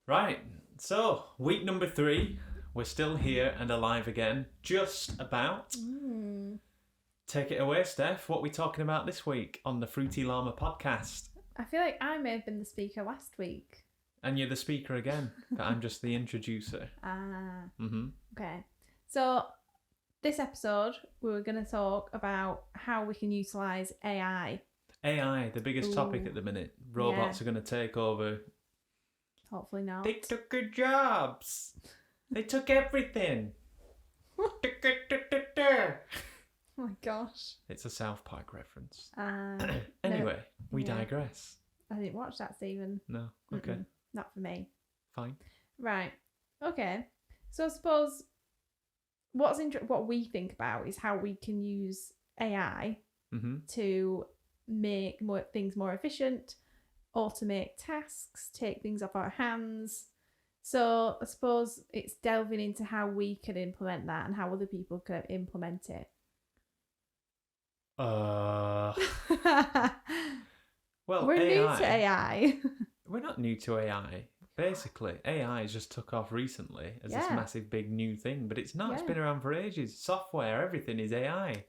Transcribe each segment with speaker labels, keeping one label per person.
Speaker 1: Right, so week number 3. We're still here and alive again. Just about. Take it away, Steph. What are we talking about this week on the Fruity Llama podcast?
Speaker 2: I feel like I may have been the speaker last week.
Speaker 1: And you're the speaker again, but I'm just the introducer.
Speaker 2: Okay. So this episode, we were going to talk about how we can utilise AI.
Speaker 1: AI, the biggest topic at the minute. Robots are going to take over.
Speaker 2: Hopefully not.
Speaker 1: They took our jobs. They took everything.
Speaker 2: Oh my gosh.
Speaker 1: It's a South Park reference.
Speaker 2: Anyway,
Speaker 1: Anyway, we digress.
Speaker 2: I didn't watch that, Stephen.
Speaker 1: No? Okay.
Speaker 2: Not for me.
Speaker 1: Fine.
Speaker 2: Right. Okay. So I suppose what we think about is how we can use AI to make things more efficient, automate tasks, take things off our hands. So I suppose it's delving into how we can implement that and how other people can implement it.
Speaker 1: Well,
Speaker 2: We're new to AI.
Speaker 1: We're not new to AI. Basically, AI has just took off recently as this massive, big new thing, but it's not. It's been around for ages. Software, everything is AI,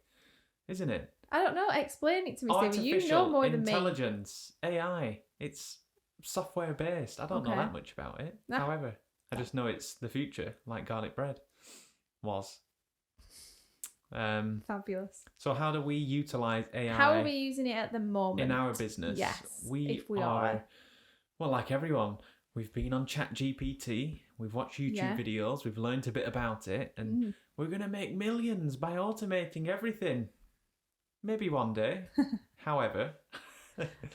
Speaker 1: isn't it?
Speaker 2: I don't know. Explain it to me, Stephen. You know more than me.
Speaker 1: Artificial intelligence, AI. It's software based. I don't know that much about it.
Speaker 2: No.
Speaker 1: However, I just know it's the future, like garlic bread was.
Speaker 2: Fabulous.
Speaker 1: So how do we utilize AI?
Speaker 2: How are we using it at the moment?
Speaker 1: In our business?
Speaker 2: Yes,
Speaker 1: if we are. Well, like everyone, we've been on ChatGPT, we've watched YouTube videos, we've learned a bit about it, and we're going to make millions by automating everything. Maybe one day. However.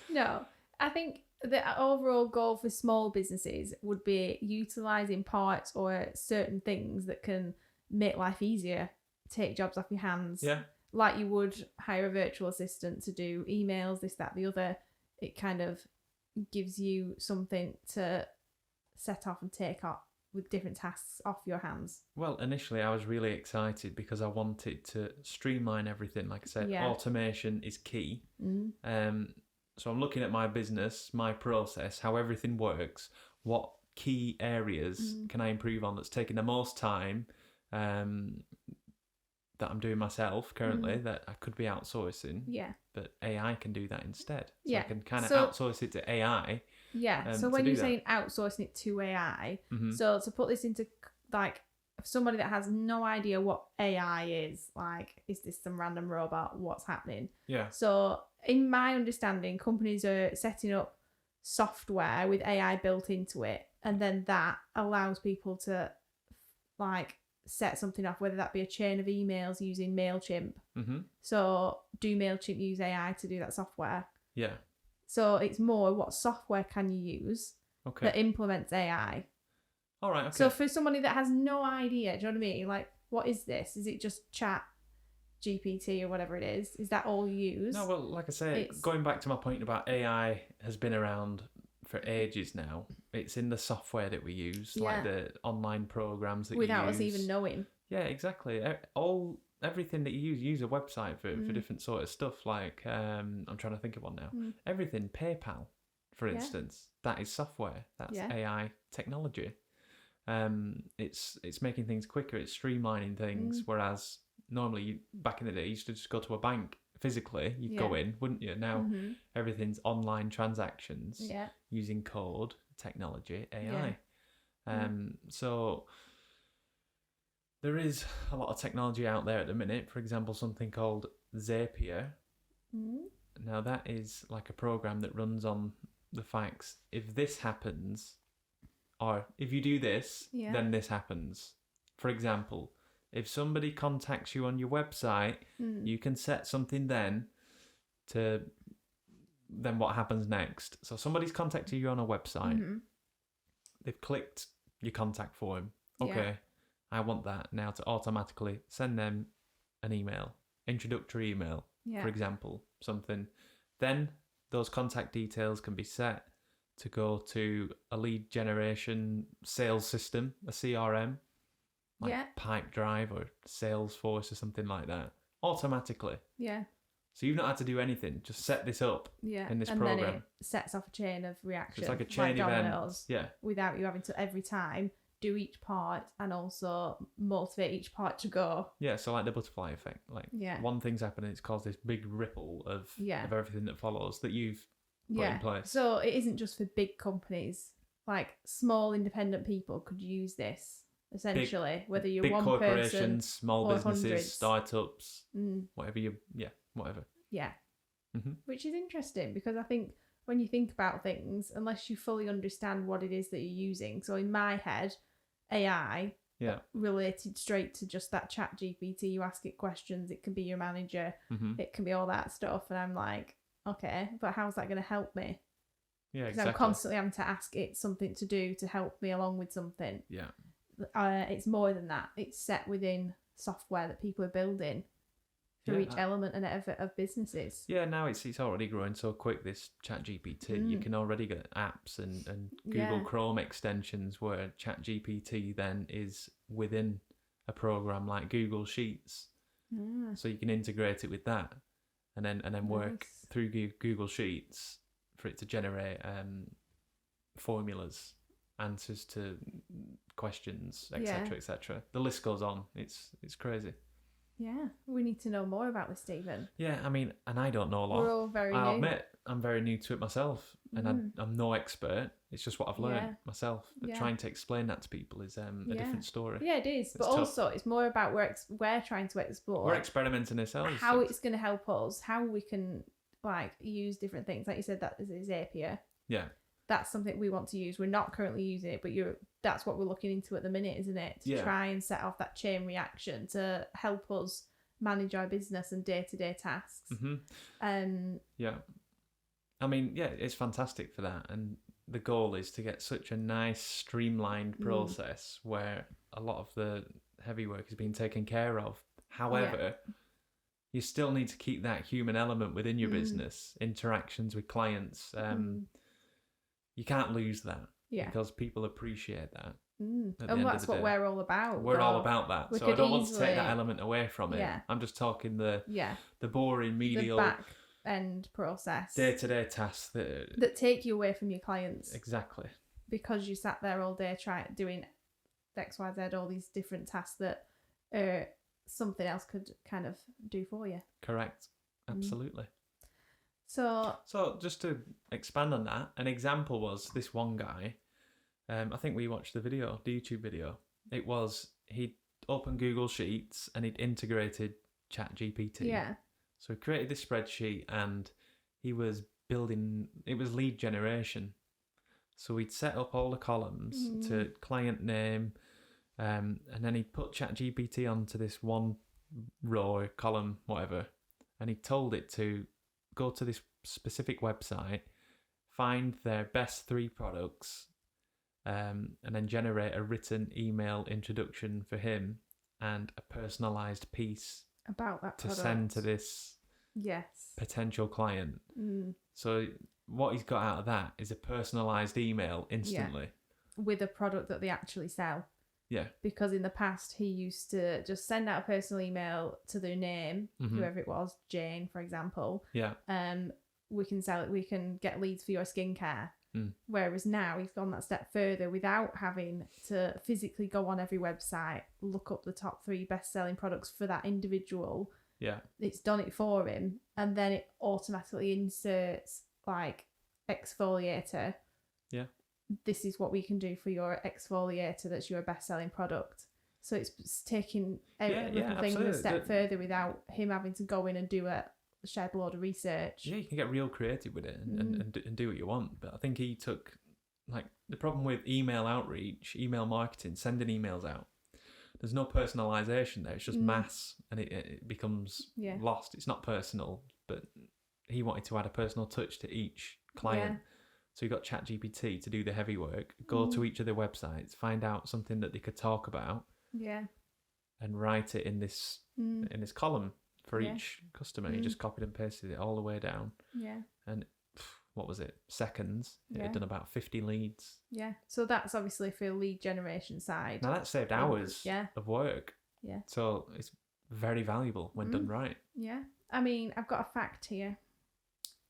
Speaker 2: No, I think the overall goal for small businesses would be utilising parts or certain things that can make life easier, take jobs off your hands.
Speaker 1: Yeah.
Speaker 2: Like you would hire a virtual assistant to do emails, this, that, the other. It kind of gives you something to set off and take off with different tasks off your hands.
Speaker 1: Well, initially I was really excited because I wanted to streamline everything. Like I said, automation is key. So I'm looking at my business, my process, how everything works, what key areas can I improve on that's taking the most time that I'm doing myself currently that I could be outsourcing.
Speaker 2: Yeah. But
Speaker 1: AI can do that instead. So
Speaker 2: yeah.
Speaker 1: I can kind of outsource it to AI.
Speaker 2: Yeah. So when you're saying outsourcing it to AI, so to put this into like somebody that has no idea what AI is, like, is this some random robot? What's happening?
Speaker 1: Yeah.
Speaker 2: So in my understanding, companies are setting up software with AI built into it, and then that allows people to like set something off, whether that be a chain of emails using MailChimp. So do MailChimp use AI to do that software?
Speaker 1: Yeah.
Speaker 2: So it's more what software can you use that implements AI?
Speaker 1: All right. Okay.
Speaker 2: So for somebody that has no idea, do you know what I mean? Like, what is this? Is it just Chat GPT or whatever it is? Is that all you use?
Speaker 1: No, well, like I say, going back to my point about AI has been around for ages now. It's in the software that we use, like the online programs that
Speaker 2: without
Speaker 1: you use.
Speaker 2: us even knowing.
Speaker 1: Yeah, exactly. Everything that you use a website for different sort of stuff. Like I'm trying to think of one now. Everything, PayPal, for instance, that is software. That's AI technology. It's making things quicker. It's streamlining things. Whereas normally, back in the day, you used to just go to a bank physically. You'd go in, wouldn't you? Now everything's online transactions using code, technology, AI. So there is a lot of technology out there at the minute. For example, something called Zapier. Now that is like a program that runs on the facts. If this happens, or if you do this, then this happens. For example, if somebody contacts you on your website, you can set something then what happens next. So somebody's contacted you on a website. They've clicked your contact form. Okay, I want that now to automatically send them an email, introductory email, for example, something. Then those contact details can be set to go to a lead generation sales system, a CRM, like Pipedrive or Salesforce or something like that, automatically.
Speaker 2: Yeah.
Speaker 1: So you've not had to do anything. Just set this up in this
Speaker 2: and
Speaker 1: program.
Speaker 2: then it sets off a chain of reaction.
Speaker 1: It's like a chain event.
Speaker 2: Dominoes, without you having to every time do each part and also motivate each part to go.
Speaker 1: Yeah, so like the butterfly effect. Like one thing's happening, it's caused this big ripple of everything that follows that you've put in place.
Speaker 2: So it isn't just for big companies. Like small independent people could use this essentially, whether you're
Speaker 1: big
Speaker 2: one
Speaker 1: corporations,
Speaker 2: person,
Speaker 1: small
Speaker 2: or
Speaker 1: businesses,
Speaker 2: hundreds.
Speaker 1: startups, whatever whatever.
Speaker 2: Yeah. Which is interesting because I think when you think about things, unless you fully understand what it is that you're using, so in my head, AI related straight to just that chat GPT, you ask it questions, it can be your manager, it can be all that stuff, and I'm like, okay, but how's that going to help me?
Speaker 1: Yeah,
Speaker 2: because I'm constantly having to ask it something to do to help me along with something.
Speaker 1: Yeah.
Speaker 2: It's more than that. It's set within software that people are building for each element and of businesses.
Speaker 1: Yeah, now it's already growing so quick, this chat GPT. You can already get apps and Google Chrome extensions where chat GPT then is within a program like Google Sheets. So you can integrate it with that and then work through Google Sheets for it to generate formulas, answers to questions, etc., etc. The list goes on. It's crazy.
Speaker 2: Yeah, we need to know more about this, Stephen.
Speaker 1: Yeah, I mean, and I don't know a lot.
Speaker 2: We're all very
Speaker 1: I'll
Speaker 2: new.
Speaker 1: admit, I'm very new to it myself, and I'm no expert. It's just what I've learned myself. But trying to explain that to people is a different story.
Speaker 2: Yeah, it is. But also, it's more about we're trying to explore.
Speaker 1: We're experimenting ourselves.
Speaker 2: How it's going to help us, how we can use different things. Like you said, that is Zapier.
Speaker 1: Yeah.
Speaker 2: That's something we want to use. We're not currently using it, but that's what we're looking into at the minute, isn't it? To try and set off that chain reaction to help us manage our business and day-to-day tasks.
Speaker 1: Yeah. I mean, it's fantastic for that. And the goal is to get such a nice, streamlined process where a lot of the heavy work is being taken care of. However, you still need to keep that human element within your business, interactions with clients. You can't lose that because people appreciate that.
Speaker 2: And that's what we're all about.
Speaker 1: We're all about that. So I don't want to take that element away from it.
Speaker 2: Yeah.
Speaker 1: I'm just talking the boring, menial,
Speaker 2: the back end process,
Speaker 1: day-to-day tasks
Speaker 2: that take you away from your clients.
Speaker 1: Exactly.
Speaker 2: Because you sat there all day doing X, Y, Z, all these different tasks that something else could kind of do for you.
Speaker 1: Correct. Absolutely.
Speaker 2: So
Speaker 1: just to expand on that, an example was this one guy. I think we watched the YouTube video. It was he'd opened Google Sheets and he'd integrated ChatGPT.
Speaker 2: Yeah.
Speaker 1: So he created this spreadsheet and he was building. It was lead generation. So he'd set up all the columns to client name, and then he'd put ChatGPT onto this one row or column, whatever, and he told it to go to this specific website, find their best 3 products, and then generate a written email introduction for him and a personalised piece
Speaker 2: about that
Speaker 1: to send to this potential client. So what he's got out of that is a personalised email instantly.
Speaker 2: With a product that they actually sell.
Speaker 1: Yeah.
Speaker 2: Because in the past, he used to just send out a personal email to their name, whoever it was, Jane, for example.
Speaker 1: Yeah.
Speaker 2: We can sell it. We can get leads for your skincare. Whereas now he's gone that step further without having to physically go on every website, look up the top 3 best-selling products for that individual.
Speaker 1: Yeah.
Speaker 2: It's done it for him. And then it automatically inserts like exfoliator.
Speaker 1: Yeah.
Speaker 2: This is what we can do for your exfoliator that's your best-selling product. So it's taking everything a step further without him having to go in and do a shed load of research.
Speaker 1: Yeah, you can get real creative with it and do what you want. But I think he took, like, the problem with email outreach, email marketing, sending emails out, there's no personalisation there. It's just mass and it becomes lost. It's not personal, but he wanted to add a personal touch to each client. So he got ChatGPT to do the heavy work, go to each of their websites, find out something that they could talk about, and write it in this column for each customer. He just copied and pasted it all the way down. Yeah. And what was it? Seconds. It had done about 50 leads.
Speaker 2: Yeah. So that's obviously for lead generation side.
Speaker 1: Now that saved hours of work.
Speaker 2: Yeah.
Speaker 1: So it's very valuable when done right.
Speaker 2: Yeah. I mean, I've got a fact here.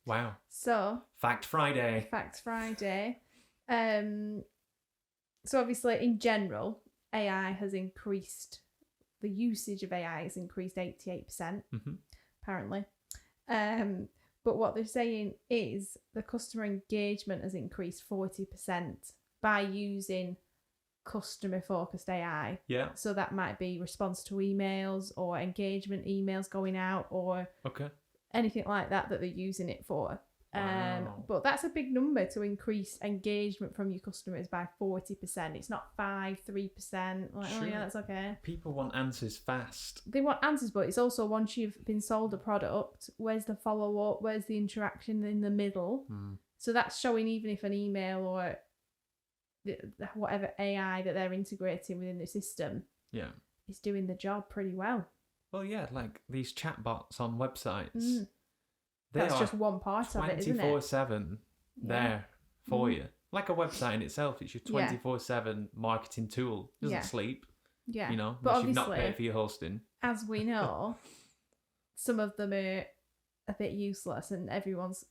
Speaker 1: Wow.
Speaker 2: So.
Speaker 1: Fact Friday.
Speaker 2: Fact Friday. So obviously, in general, AI has increased. The usage of AI has increased 88%, apparently. But what they're saying is the customer engagement has increased 40% by using customer-focused AI.
Speaker 1: Yeah.
Speaker 2: So that might be response to emails or engagement emails going out or anything like that they're using it for.
Speaker 1: Wow.
Speaker 2: But that's a big number to increase engagement from your customers by 40%. It's not 3%. Like,
Speaker 1: sure.
Speaker 2: oh yeah, that's okay.
Speaker 1: People want answers fast.
Speaker 2: They want answers, but it's also once you've been sold a product, where's the follow-up? Where's the interaction in the middle? So that's showing even if an email or whatever AI that they're integrating within the system is doing the job pretty well.
Speaker 1: Well, yeah, like these chatbots on websites.
Speaker 2: That's just one part of it, isn't it?
Speaker 1: 24/7 there for you. Like a website in itself, it's your 24/7 marketing tool. It doesn't sleep.
Speaker 2: Yeah.
Speaker 1: You know,
Speaker 2: but
Speaker 1: unless you've not paid for your hosting.
Speaker 2: As we know, some of them are a bit useless and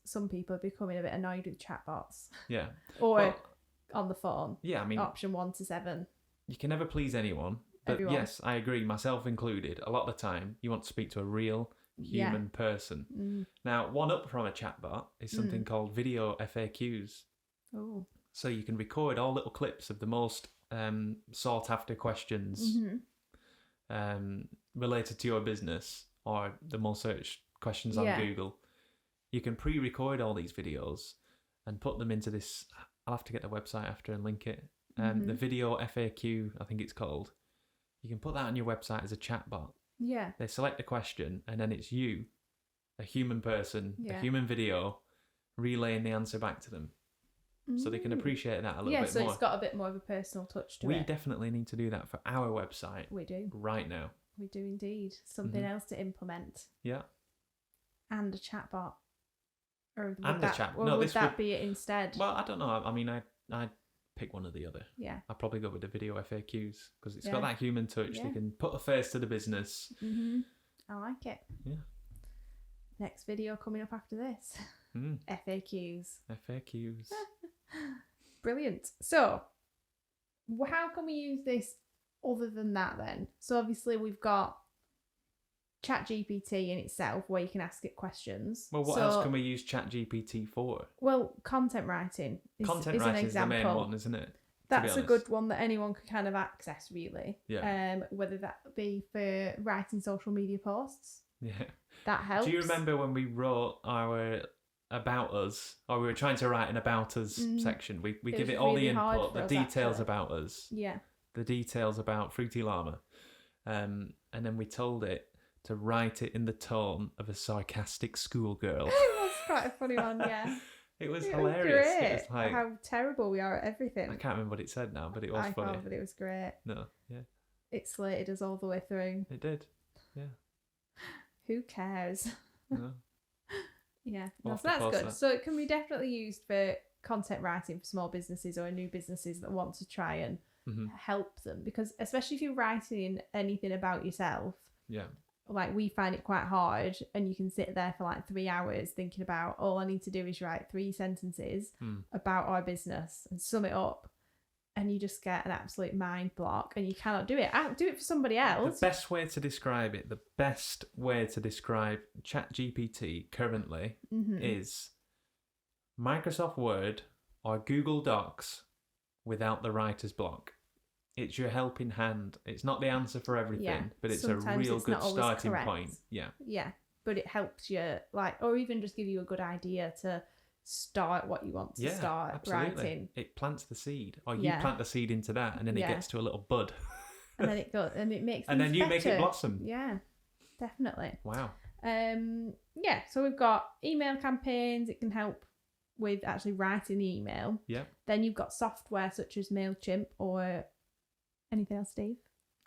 Speaker 2: some people are becoming a bit annoyed with chatbots.
Speaker 1: Yeah.
Speaker 2: Or on the phone.
Speaker 1: Yeah, I mean,
Speaker 2: option 1 to 7.
Speaker 1: You can never please anyone. But yes, I agree, myself included. A lot of the time, you want to speak to a real human person. Now, one up from a chatbot is something called video FAQs.
Speaker 2: Oh.
Speaker 1: So you can record all little clips of the most sought after questions related to your business or the most searched questions on Google. You can pre-record all these videos and put them into this. I'll have to get the website after and link it. The video FAQ, I think it's called. You can put that on your website as a chatbot.
Speaker 2: Yeah.
Speaker 1: They select a question and then it's you, a human person, a human video, relaying the answer back to them. So they can appreciate that a little bit more.
Speaker 2: Yeah, so it's got a bit more of a personal touch to it.
Speaker 1: We definitely need to do that for our website.
Speaker 2: We do.
Speaker 1: Right now.
Speaker 2: We do indeed. Something else to implement.
Speaker 1: Yeah.
Speaker 2: And a chatbot. Or would that be it instead?
Speaker 1: Well, I don't know. I mean, I'd pick one or the other.
Speaker 2: Yeah.
Speaker 1: I'd probably go with the video FAQs because it's got that human touch. They can put a face to the business.
Speaker 2: I like it.
Speaker 1: Yeah.
Speaker 2: Next video coming up after this. FAQs.
Speaker 1: FAQs.
Speaker 2: Brilliant. So, how can we use this other than that then? So obviously we've got ChatGPT in itself where you can ask it questions.
Speaker 1: Well, what else can we use ChatGPT for?
Speaker 2: Well, content writing is an example. Is the main
Speaker 1: one, isn't it?
Speaker 2: That's a good one that anyone could kind of access, really.
Speaker 1: Yeah.
Speaker 2: Whether that be for writing social media posts.
Speaker 1: Yeah.
Speaker 2: That helps.
Speaker 1: Do you remember when we wrote our About Us, or we were trying to write an About Us section? We give it all the input, the details about us.
Speaker 2: Yeah.
Speaker 1: The details about Fruity Llama. And then we told it to write it in the tone of a sarcastic schoolgirl.
Speaker 2: That's quite a funny one, yeah.
Speaker 1: It was hilarious.
Speaker 2: Great.
Speaker 1: It was like,
Speaker 2: how terrible we are at everything.
Speaker 1: I can't remember what it said now, but it was funny.
Speaker 2: But it was great.
Speaker 1: No, yeah.
Speaker 2: It slated us all the way through.
Speaker 1: It did, yeah.
Speaker 2: Who cares?
Speaker 1: No.
Speaker 2: Yeah, so that's good. So it can be definitely used for content writing for small businesses or new businesses that want to try and help them. Because especially if you're writing anything about yourself, like we find it quite hard, and you can sit there for like 3 hours thinking about all I need to do is write 3 sentences about our business and sum it up, and you just get an absolute mind block and you cannot do it. Do it for somebody else.
Speaker 1: The best way to describe ChatGPT currently is Microsoft Word or Google Docs without the writer's block. It's your helping hand. It's not the answer for everything, but it's sometimes a real good starting point. Yeah. Yeah.
Speaker 2: But it helps you, or even just give you a good idea to start what you want to start writing.
Speaker 1: It plants the seed, or you plant the seed into that, and then it gets to a little bud.
Speaker 2: And then it goes, and it makes
Speaker 1: and then you
Speaker 2: better.
Speaker 1: Make it blossom.
Speaker 2: Yeah, definitely.
Speaker 1: Wow.
Speaker 2: So we've got email campaigns. It can help with actually writing the email.
Speaker 1: Yeah.
Speaker 2: Then you've got software such as MailChimp or anything else, Steve?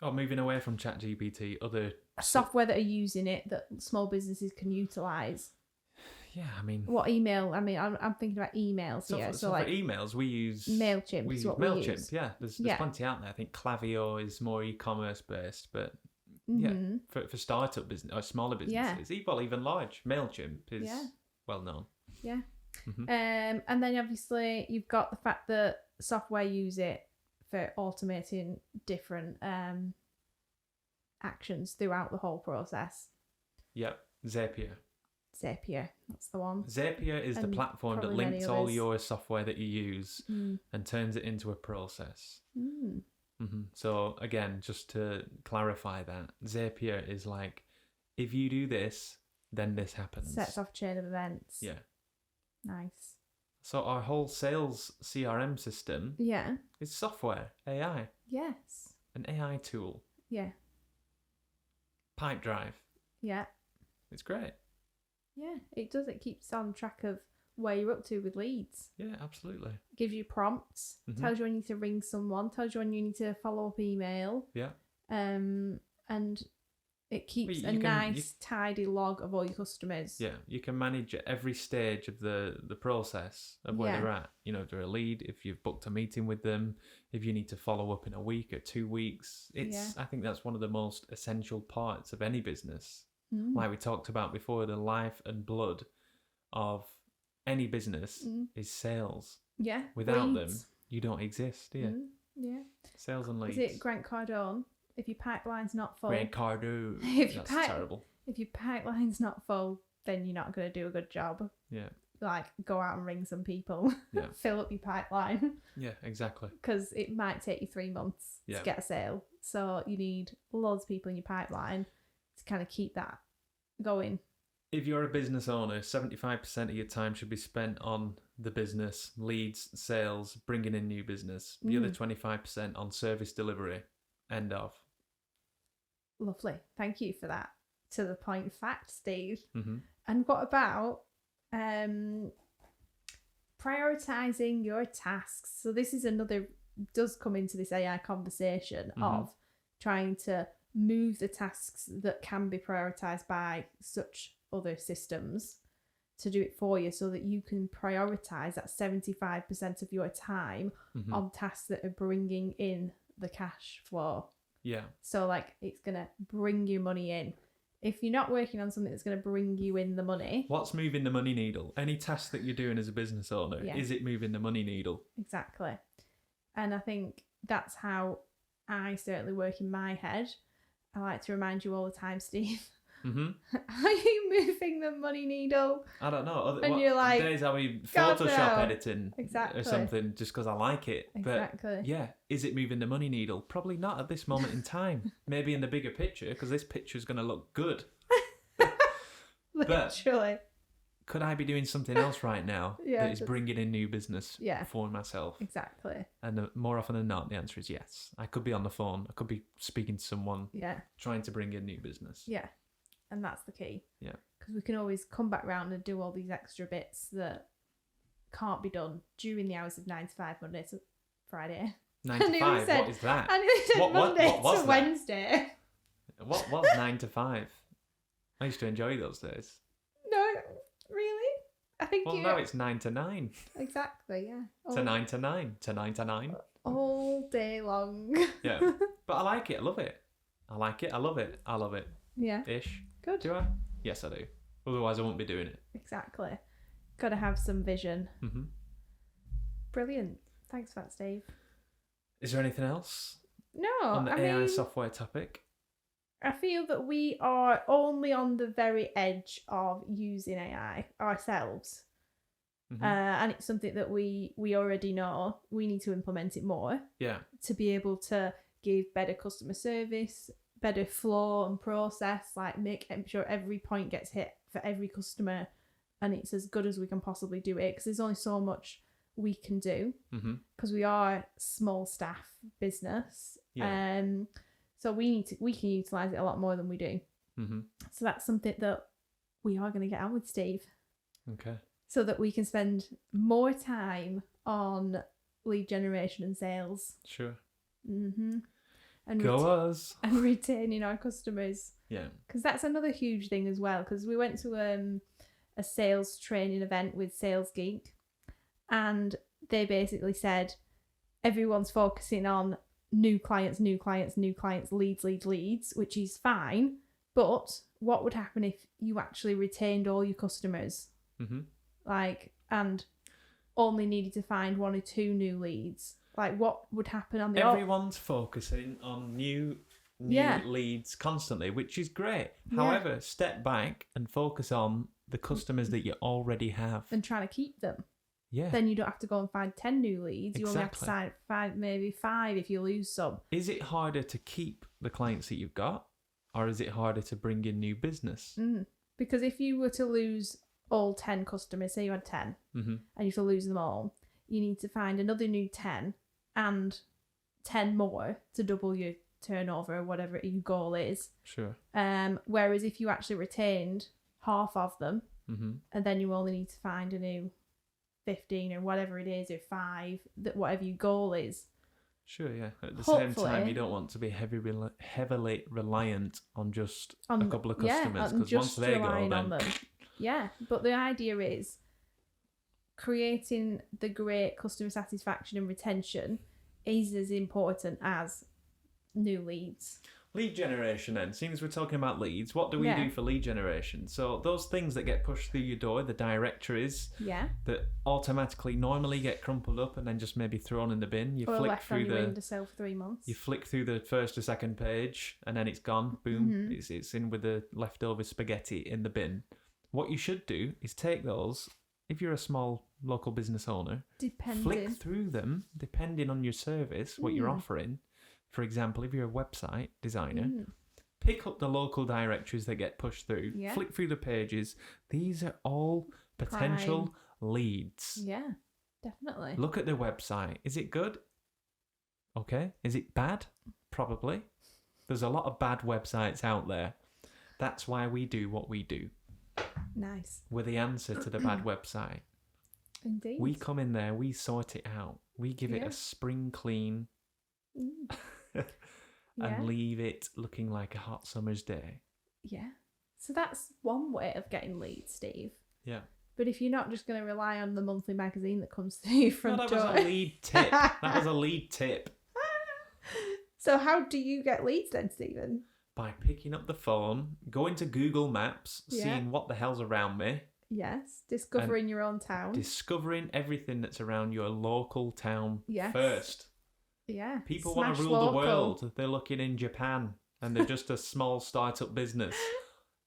Speaker 1: Oh, moving away from ChatGPT, other
Speaker 2: software that are using it that small businesses can utilise.
Speaker 1: Yeah, I mean,
Speaker 2: what email? I mean, I'm thinking about emails here. So
Speaker 1: for emails, we use
Speaker 2: MailChimp.
Speaker 1: We use MailChimp. Yeah, there's plenty out there. I think Klaviyo is more e-commerce based, but for startup business or smaller businesses. Well, even large. MailChimp is well known.
Speaker 2: Yeah. And then obviously you've got the fact that software use it for automating different actions throughout the whole process.
Speaker 1: Yep. Zapier,
Speaker 2: that's the one.
Speaker 1: Zapier is the platform that links all your software that you use and turns it into a process. So again, just to clarify that, Zapier is like, if you do this, then this happens.
Speaker 2: Sets off chain of events.
Speaker 1: Yeah.
Speaker 2: Nice.
Speaker 1: So our whole sales CRM system is software, AI.
Speaker 2: Yes.
Speaker 1: An AI tool.
Speaker 2: Yeah.
Speaker 1: Pipedrive.
Speaker 2: Yeah.
Speaker 1: It's great.
Speaker 2: Yeah, it does. It keeps on track of where you're up to with leads.
Speaker 1: Yeah, absolutely.
Speaker 2: Gives you prompts. Tells you when you need to ring someone. Tells you when you need to follow up email.
Speaker 1: Yeah.
Speaker 2: And it keeps tidy log of all your customers.
Speaker 1: Yeah, you can manage at every stage of the process of where they're at. You know, if they're a lead, if you've booked a meeting with them, if you need to follow up in a week or 2 weeks. I think that's one of the most essential parts of any business. Like we talked about before, the life and blood of any business is sales.
Speaker 2: Yeah.
Speaker 1: Without them, you don't exist, do you?
Speaker 2: Yeah.
Speaker 1: Sales and leads.
Speaker 2: Is it Grant Cardone? If your pipeline's not full.
Speaker 1: Grant Cardone. That's terrible.
Speaker 2: If your pipeline's not full, then you're not going to do a good job.
Speaker 1: Yeah.
Speaker 2: Like, go out and ring some people.
Speaker 1: Yeah.
Speaker 2: Fill up your pipeline.
Speaker 1: Yeah, exactly.
Speaker 2: Because it might take you 3 months to get a sale. So you need loads of people in your pipeline to kind of keep that going.
Speaker 1: If you're a business owner, 75% of your time should be spent on the business, leads, sales, bringing in new business. The other 25% on service delivery. End of.
Speaker 2: Lovely. Thank you for that. To the point fact, Steve. And what about prioritizing your tasks? So this is does come into this AI conversation of trying to move the tasks that can be prioritized by such other systems to do it for you, so that you can prioritize that 75% of your time on tasks that are bringing in the cash flow.
Speaker 1: Yeah.
Speaker 2: So like, it's going to bring you money in. If you're not working on something that's going to bring you in the money.
Speaker 1: What's moving the money needle? Any task that you're doing as a business owner, is it moving the money needle? Exactly.
Speaker 2: And I think that's how I certainly work in my head. I like to remind you all the time, Steve. Are you moving the money needle?
Speaker 1: I don't know.
Speaker 2: And you're like,
Speaker 1: days are we Photoshop editing
Speaker 2: or
Speaker 1: something just because I like it.
Speaker 2: Exactly.
Speaker 1: But yeah, is it moving the money needle? Probably not at this moment in time. Maybe in the bigger picture, because this picture is going to look good.
Speaker 2: Literally.
Speaker 1: But could I be doing something else right now that is bringing in new business for myself?
Speaker 2: Exactly.
Speaker 1: And more often than not, the answer is yes. I could be on the phone. I could be speaking to someone. Trying to bring in new business.
Speaker 2: Yeah. And that's the key.
Speaker 1: Yeah.
Speaker 2: Because we can always come back round and do all these extra bits that can't be done during the hours of 9 to 5 Monday to Friday.
Speaker 1: 9 to 5? What is that?
Speaker 2: I nearly said Monday to
Speaker 1: that?
Speaker 2: Wednesday.
Speaker 1: What was 9 to 5? I used to enjoy those days.
Speaker 2: No, really? I think
Speaker 1: now it's 9 to 9.
Speaker 2: Exactly, yeah.
Speaker 1: To 9 to 9. To 9 to 9.
Speaker 2: All day long.
Speaker 1: Yeah. But I like it. I love it. I like it. I love it. I love it.
Speaker 2: Yeah.
Speaker 1: Ish.
Speaker 2: Good.
Speaker 1: Do I? Yes, I do. Otherwise, I won't be doing it.
Speaker 2: Exactly. Got to have some vision. Brilliant. Thanks for that, Steve.
Speaker 1: Is there anything else?
Speaker 2: No.
Speaker 1: On the AI software topic?
Speaker 2: I feel that we are only on the very edge of using AI ourselves. And it's something that we already know. We need to implement it more.
Speaker 1: Yeah.
Speaker 2: To be able to give better customer service, better flow and process, like make sure every point gets hit for every customer and it's as good as we can possibly do it, because there's only so much we can do because we are small staff business. So we can utilize it a lot more than we do. So that's something that we are going to get on with, Steve.
Speaker 1: Okay.
Speaker 2: So that we can spend more time on lead generation and sales.
Speaker 1: Sure.
Speaker 2: And
Speaker 1: us.
Speaker 2: And retaining our customers.
Speaker 1: Yeah.
Speaker 2: Because that's another huge thing as well. Because we went to a sales training event with Sales Geek, and they basically said everyone's focusing on new clients, leads, which is fine. But what would happen if you actually retained all your customers?
Speaker 1: Mm-hmm.
Speaker 2: Like, and only needed to find 1 or 2 new leads? Like, what would happen on the...
Speaker 1: Everyone's focusing on new leads constantly, which is great.
Speaker 2: Yeah.
Speaker 1: However, step back and focus on the customers that you already have.
Speaker 2: And trying to keep them.
Speaker 1: Yeah.
Speaker 2: Then you don't have to go and find 10 new leads. You only have to
Speaker 1: Exactly.
Speaker 2: find maybe 5 if you lose some.
Speaker 1: Is it harder to keep the clients that you've got, or is it harder to bring in new business?
Speaker 2: Because if you were to lose all 10 customers, say you had 10, and you to lose them all, you need to find another new 10 and 10 more to double your turnover, or whatever your goal is.
Speaker 1: Sure.
Speaker 2: Whereas if you actually retained half of them, and then you only need to find a new 15 or whatever it is, or 5, that whatever your goal is.
Speaker 1: Sure, yeah. At the same time, you don't want to be heavily reliant on just a couple of customers, because once they go, then...
Speaker 2: Yeah, but the idea is creating the great customer satisfaction and retention is as important as new leads.
Speaker 1: Lead generation then. Seeing as we're talking about leads, what do we do for lead generation? So those things that get pushed through your door, the directories that automatically normally get crumpled up and then just maybe thrown in the bin. You
Speaker 2: or
Speaker 1: flick
Speaker 2: left
Speaker 1: through
Speaker 2: on your windowsill for 3 months.
Speaker 1: You flick through the first or second page and then it's gone. Boom. It's in with the leftover spaghetti in the bin. What you should do is take those, if you're a small local business owner, flick through them, depending on your service, what you're offering. For example, if you're a website designer, pick up the local directories that get pushed through, flick through the pages. These are all potential leads.
Speaker 2: Yeah, definitely.
Speaker 1: Look at the website. Is it good? Okay. Is it bad? Probably. There's a lot of bad websites out there. That's why we do what we do.
Speaker 2: Nice.
Speaker 1: We're the answer to the bad website.
Speaker 2: Indeed.
Speaker 1: We come in there, we sort it out. We give it a spring clean and leave it looking like a hot summer's day.
Speaker 2: Yeah. So that's one way of getting leads, Steve.
Speaker 1: Yeah.
Speaker 2: But if you're not just going to rely on the monthly magazine that comes through your front door...
Speaker 1: That was a lead tip. That was a lead tip.
Speaker 2: So how do you get leads then, Stephen?
Speaker 1: By picking up the phone, going to Google Maps, seeing what the hell's around me.
Speaker 2: Yes, discovering your own town.
Speaker 1: Discovering everything that's around your local town first.
Speaker 2: Yeah.
Speaker 1: People want to rule the world. They're looking in Japan and they're just a small startup business.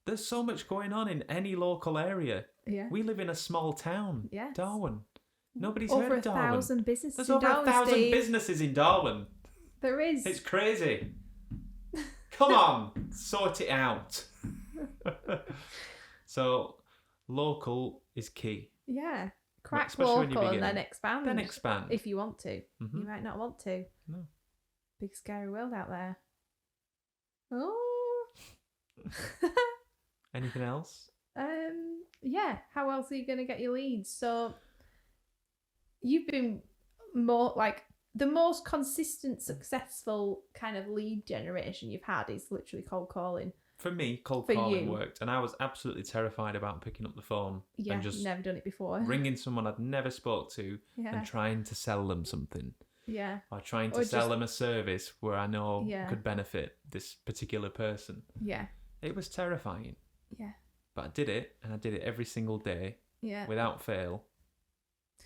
Speaker 1: There's so much going on in any local area.
Speaker 2: Yeah.
Speaker 1: We live in a small town, Darwin. Nobody's
Speaker 2: over
Speaker 1: heard of Darwin.
Speaker 2: Over 1,000 businesses
Speaker 1: There's
Speaker 2: in
Speaker 1: over
Speaker 2: Darwin,
Speaker 1: 1,000
Speaker 2: Steve.
Speaker 1: businesses in Darwin.
Speaker 2: There is.
Speaker 1: It's crazy. Come on, sort it out. So, local is key.
Speaker 2: Yeah. Crack
Speaker 1: Especially
Speaker 2: local and then expand.
Speaker 1: Then expand.
Speaker 2: If you want to. You might not want to.
Speaker 1: No.
Speaker 2: Big scary world out there. Oh.
Speaker 1: Anything else?
Speaker 2: Yeah. How else are you going to get your leads? So, you've been more like... The most consistent, successful kind of lead generation you've had is literally cold calling.
Speaker 1: For me, cold calling worked, and I was absolutely terrified about picking up the phone and just
Speaker 2: never done it before.
Speaker 1: Ringing someone I'd never spoke to and trying to sell them something.
Speaker 2: Yeah.
Speaker 1: Or trying to sell them a service where I know could benefit this particular person.
Speaker 2: Yeah.
Speaker 1: It was terrifying.
Speaker 2: Yeah.
Speaker 1: But I did it, and I did it every single day.
Speaker 2: Yeah.
Speaker 1: Without fail.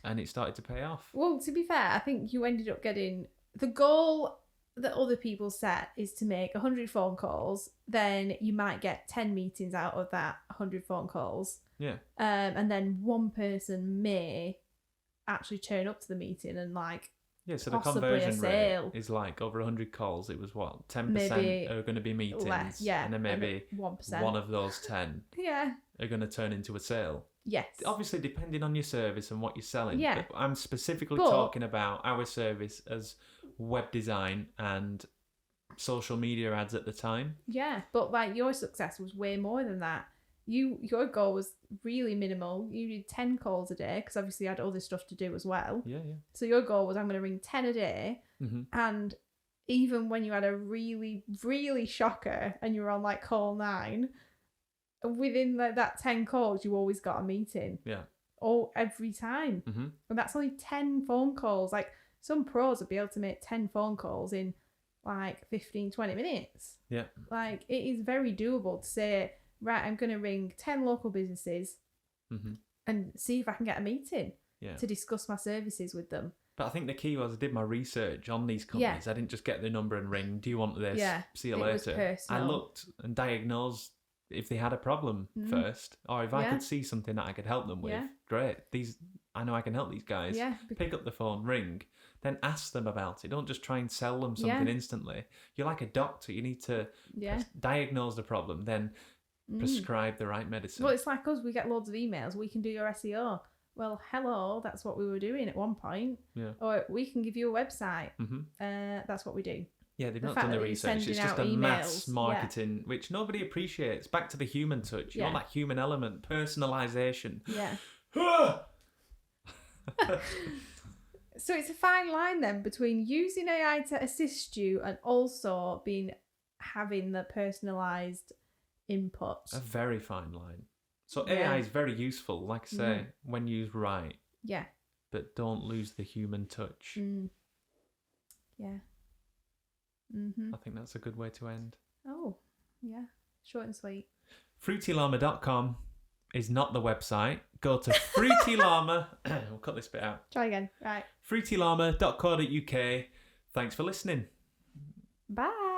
Speaker 1: And it started to pay off.
Speaker 2: Well, to be fair, I think you ended up getting... The goal that other people set is to make 100 phone calls. Then you might get 10 meetings out of that 100 phone calls.
Speaker 1: Yeah.
Speaker 2: And then one person may actually turn up to the meeting and like...
Speaker 1: Yeah, so the conversion rate is like over 100 calls. It was what? 10% are going to be meetings.
Speaker 2: Less, yeah.
Speaker 1: And then maybe
Speaker 2: 1%.
Speaker 1: One of those 10 are going to turn into a sale.
Speaker 2: Yes.
Speaker 1: Obviously, depending on your service and what you're selling.
Speaker 2: Yeah.
Speaker 1: But I'm specifically talking about our service as web design and social media ads at the time.
Speaker 2: Yeah, but like your success was way more than that. Your goal was really minimal. You did 10 calls a day because obviously you had other stuff to do as well.
Speaker 1: Yeah.
Speaker 2: So your goal was I'm going to ring 10 a day. And even when you had a really, really shocker and you were on like call 9, within that 10 calls, you always got a meeting.
Speaker 1: Yeah.
Speaker 2: Every time. And that's only 10 phone calls. Like some pros would be able to make 10 phone calls in like 15, 20 minutes.
Speaker 1: Yeah.
Speaker 2: Like, it is very doable to say, right, I'm going to ring 10 local businesses and see if I can get a meeting to discuss my services with them.
Speaker 1: But I think the key was I did my research on these companies. I didn't just get the number and ring, do you want this? See you later. I looked and diagnosed if they had a problem first, or if I could see something that I could help them with. Great. I know I can help these guys. Pick up the phone, ring, then ask them about it. Don't just try and sell them something instantly. You're like a doctor. You need to diagnose the problem, then prescribe the right medicine.
Speaker 2: Well, it's like us. We get loads of emails. We can do your SEO. Well, hello, that's what we were doing at one point.
Speaker 1: Yeah.
Speaker 2: Or we can give you a website. That's what we do.
Speaker 1: Yeah, they've not done the research. It's just a mass marketing, which nobody appreciates. Back to the human touch. You want that human element, personalisation.
Speaker 2: Yeah. So it's a fine line then between using AI to assist you and also having the personalised input.
Speaker 1: A very fine line. So AI is very useful, like I say, when used right.
Speaker 2: Yeah.
Speaker 1: But don't lose the human touch.
Speaker 2: Yeah.
Speaker 1: I think that's a good way to end.
Speaker 2: Oh, yeah. Short and sweet.
Speaker 1: FruityLlama.com is not the website. Go to FruityLllama. We'll cut this bit out.
Speaker 2: Try again. Right.
Speaker 1: FruityLllama.co.uk. Thanks for listening.
Speaker 2: Bye.